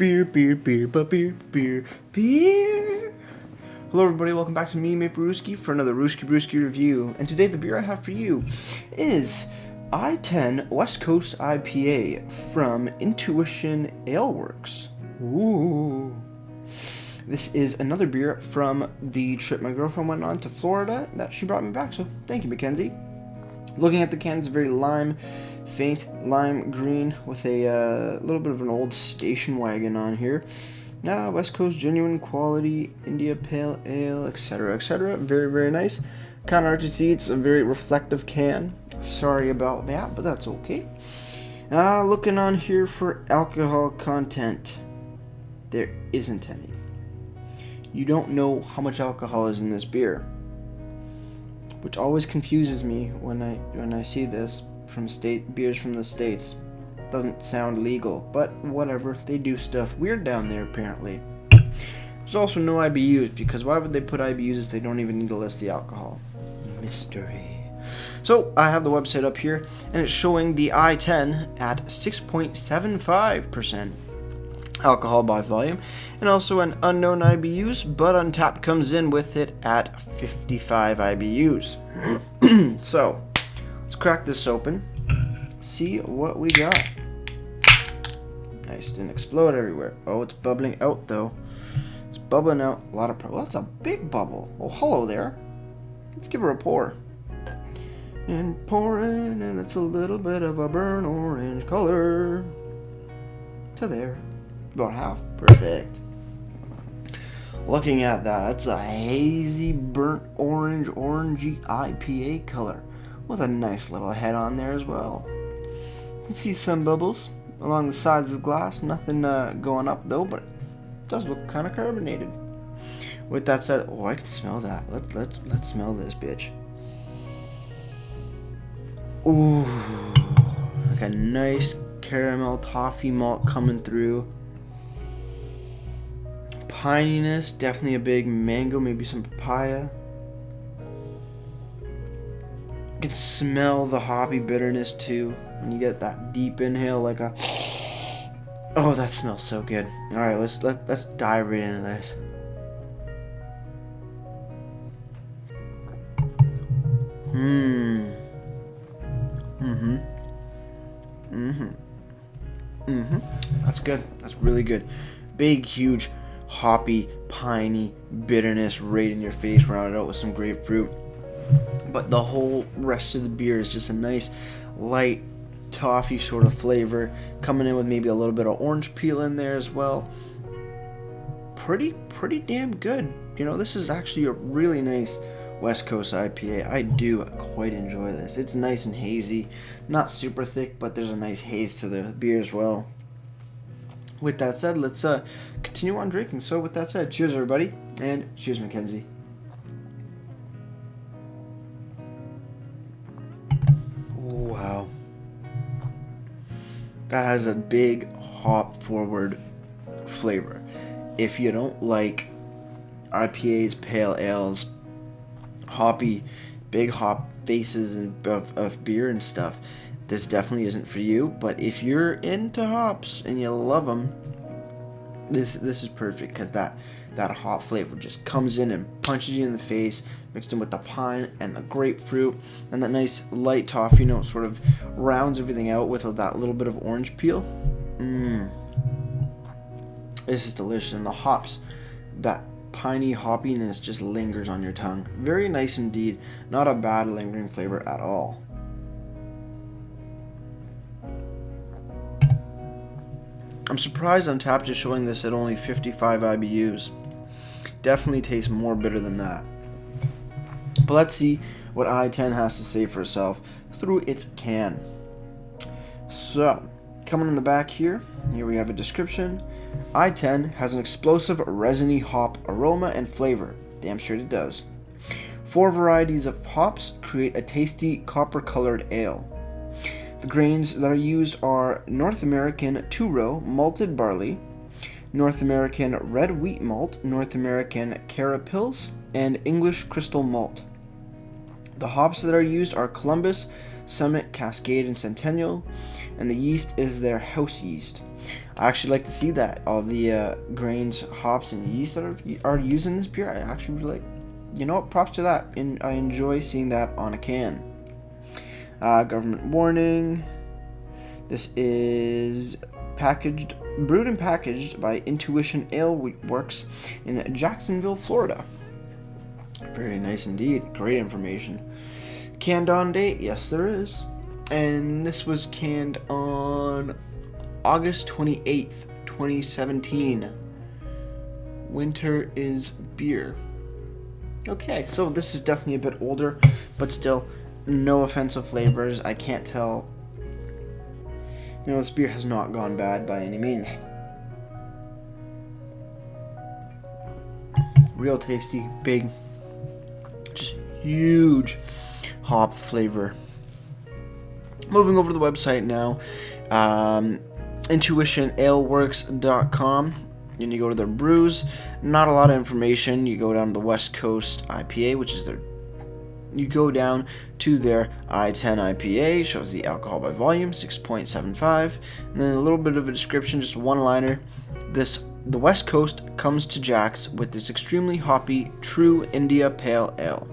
Beer, beer, beer, but beer, beer, beer. Hello everybody, welcome back to me, Maple Brewski, for another Rooski Brewski review. And today the beer I have for you is I10 West Coast IPA from Intuition Ale Works. Ooh. This is another beer from the trip my girlfriend went on to Florida that she brought me back, so thank you, Mackenzie. Looking at the can, it's very faint lime green with a little bit of an old station wagon on here. West Coast genuine quality, India Pale Ale, etc., etc. Very, very nice. Kind of hard to see, it's a very reflective can. Sorry about that, but that's okay. Looking on here for alcohol content. There isn't any. You don't know how much alcohol is in this beer, which always confuses me when I see this from beers from the States. Doesn't sound legal, but whatever, they do stuff weird down there apparently. There's also no IBUs, because why would they put IBUs if they don't even need to list the alcohol? Mystery. So I have the website up here, and it's showing the I10 at 6.75% alcohol by volume, and also an unknown IBUs, but Untapped comes in with it at 55 IBUs. So let's crack this open, see what we got. Nice, didn't explode everywhere. Oh, it's bubbling out though. It's bubbling out a lot of well, that's a big bubble. Oh, hello there. Let's give her a pour. And pouring, and it's a little bit of a burnt orange color. To there. About half. Perfect. Looking at that, that's a hazy burnt orangey IPA color with a nice little head on there as well. You can see some bubbles along the sides of the glass. Nothing going up though, but it does look kind of carbonated. With that said, oh, I can smell that. Let's smell this bitch. Ooh, like a nice caramel toffee malt coming through. Pininess, definitely a big mango, maybe some papaya. You can smell the hoppy bitterness too when you get that deep inhale, like a. Oh, that smells so good. All right, let's dive right into this. That's good. That's really good. Big, huge, hoppy, piney bitterness right in your face, rounded out with some grapefruit. But the whole rest of the beer is just a nice, light, toffee sort of flavor, coming in with maybe a little bit of orange peel in there as well. Pretty damn good. You know, this is actually a really nice West Coast IPA. I do quite enjoy this. It's nice and hazy, not super thick, but there's a nice haze to the beer as well. With that said, let's continue on drinking. So with that said, cheers everybody, and cheers Mackenzie. Wow. That has a big hop forward flavor. If you don't like IPAs, pale ales, hoppy, big hop faces of beer and stuff, this definitely isn't for you. But if you're into hops and you love them, this is perfect, because that hop flavor just comes in and punches you in the face, mixed in with the pine and the grapefruit, and that nice light toffee note sort of rounds everything out with that little bit of orange peel. This is delicious, and the hops, that piney hoppiness just lingers on your tongue. Very nice indeed. Not a bad lingering flavor at all. I'm surprised Untapped is showing this at only 55 IBUs. Definitely tastes more bitter than that. But let's see what I10 has to say for itself through its can. So, coming in the back here we have a description. I10 has an explosive resiny hop aroma and flavor. Damn sure it does. 4 varieties of hops create a tasty copper-colored ale. The grains that are used are North American two-row malted barley, North American red wheat malt, North American Carapils, and English crystal malt. The hops that are used are Columbus, Summit, Cascade, and Centennial, and the yeast is their house yeast. I actually like to see that all the grains, hops, and yeast that are used in this beer. I actually really like. You know what? Props to that. And I enjoy seeing that on a can. Government warning. This is brewed and packaged by Intuition Ale Works in Jacksonville, Florida. Very nice indeed. Great information. Canned on date? Yes, there is. And this was canned on August 28th, 2017. Winter is beer. Okay, so this is definitely a bit older, but still, no offensive flavors. I can't tell. You know, this beer has not gone bad by any means. Real tasty, big, just huge hop flavor. Moving over to the website now, intuitionaleworks.com. And you go to their brews. Not a lot of information. You go down to the West Coast IPA, which is you go down to their I10 IPA, shows the alcohol by volume, 6.75, and then a little bit of a description, just one liner. The West Coast comes to Jack's with this extremely hoppy True India Pale Ale.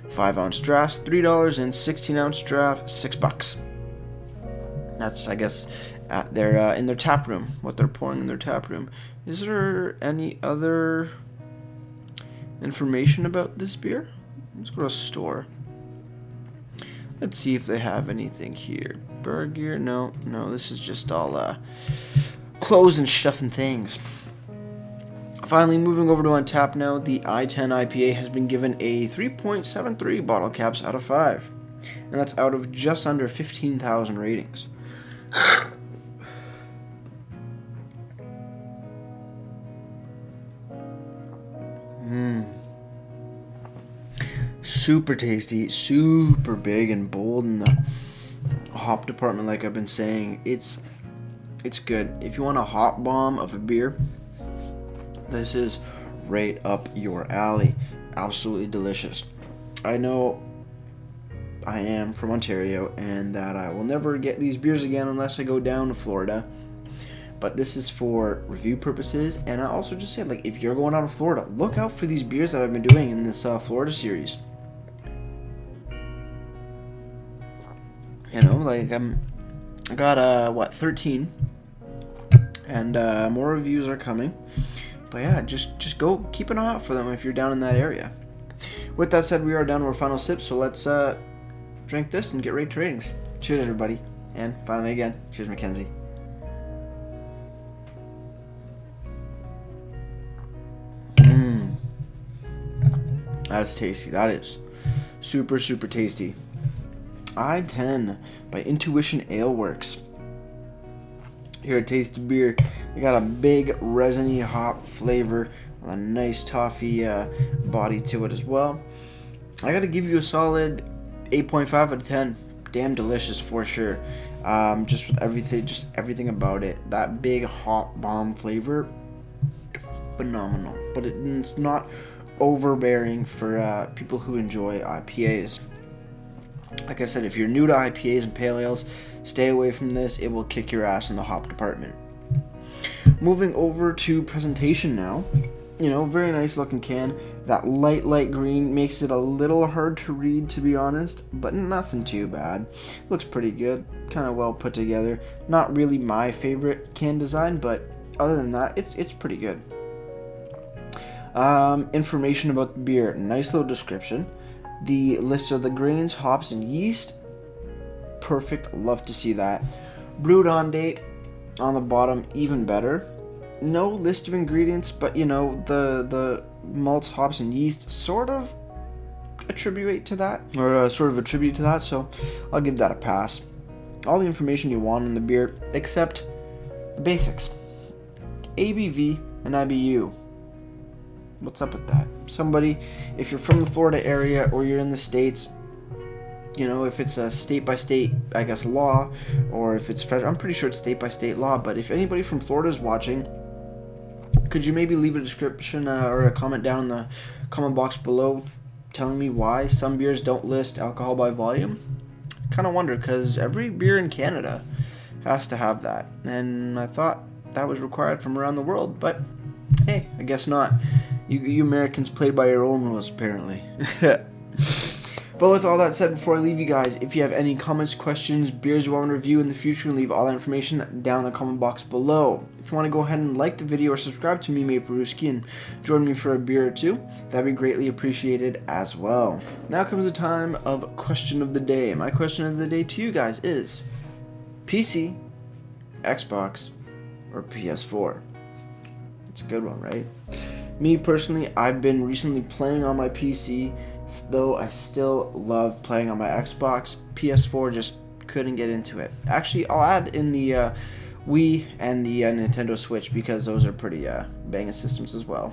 5-ounce drafts, $3, and 16-ounce draft, $6. That's, I guess, at their in their tap room, what they're pouring in their tap room. Is there any other information about this beer? Let's go to a store. Let's see if they have anything here. Burger? No, this is just all clothes and stuff and things. Finally, moving over to Untappd now, the I10 IPA has been given a 3.73 bottle caps out of 5. And that's out of just under 15,000 ratings. Super tasty, super big and bold in the hop department, like I've been saying. It's good. If you want a hop bomb of a beer, this is right up your alley. Absolutely delicious. I know I am from Ontario and that I will never get these beers again unless I go down to Florida. But this is for review purposes, and I also just said, like, if you're going down to Florida, look out for these beers that I've been doing in this Florida series. You know, like, I got 13, and more reviews are coming. But yeah, just go keep an eye out for them if you're down in that area. With that said, we are down to our final sip, so let's drink this and get right to ratings. Cheers, everybody, and finally again, cheers, Mackenzie. That's tasty. That is super, super tasty. I10 by Intuition Ale Works. Here at Tasty Beer, you got a big resiny hop flavor, a nice toffee body to it as well. I gotta give you a solid 8.5 out of 10. Damn delicious for sure. Just with everything about it. That big hop bomb flavor, phenomenal. But it's not overbearing for people who enjoy IPAs. Like I said, if you're new to IPAs and pale ales, stay away from this. It will kick your ass in the hop department. Moving over to presentation now. You know, very nice looking can. That light green makes it a little hard to read, to be honest, but nothing too bad. Looks pretty good, kind of well put together. Not really my favorite can design, but other than that, it's pretty good. Information about the beer, nice little description. The list of the grains, hops, and yeast, perfect, love to see that. Brewed on date on the bottom, even better. No list of ingredients, but you know, the malts, hops, and yeast sort of attribute to that, so I'll give that a pass. All the information you want on the beer, except the basics. ABV and IBU. What's up with that? Somebody, if you're from the Florida area or you're in the States, you know, if it's a state-by-state, I guess, law, or if it's federal, I'm pretty sure it's state-by-state law, but if anybody from Florida is watching, could you maybe leave a description or a comment down in the comment box below telling me why some beers don't list alcohol by volume? kind of wonder, because every beer in Canada has to have that, and I thought that was required from around the world, but hey, I guess not. You Americans play by your own rules, apparently. But with all that said, before I leave you guys, if you have any comments, questions, beers you want to review in the future, leave all that information down in the comment box below. If you want to go ahead and like the video or subscribe to me, Maple Brewski, and join me for a beer or two, that'd be greatly appreciated as well. Now comes the time of question of the day. My question of the day to you guys is PC, Xbox, or PS4? It's a good one, right? Me personally, I've been recently playing on my PC, though I still love playing on my Xbox. PS4 just couldn't get into it. Actually, I'll add in the Wii and the Nintendo Switch, because those are pretty banging systems as well.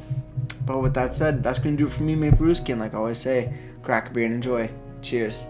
But with that said, that's going to do it for me, Maple Brewski, and like I always say, crack a beer and enjoy. Cheers.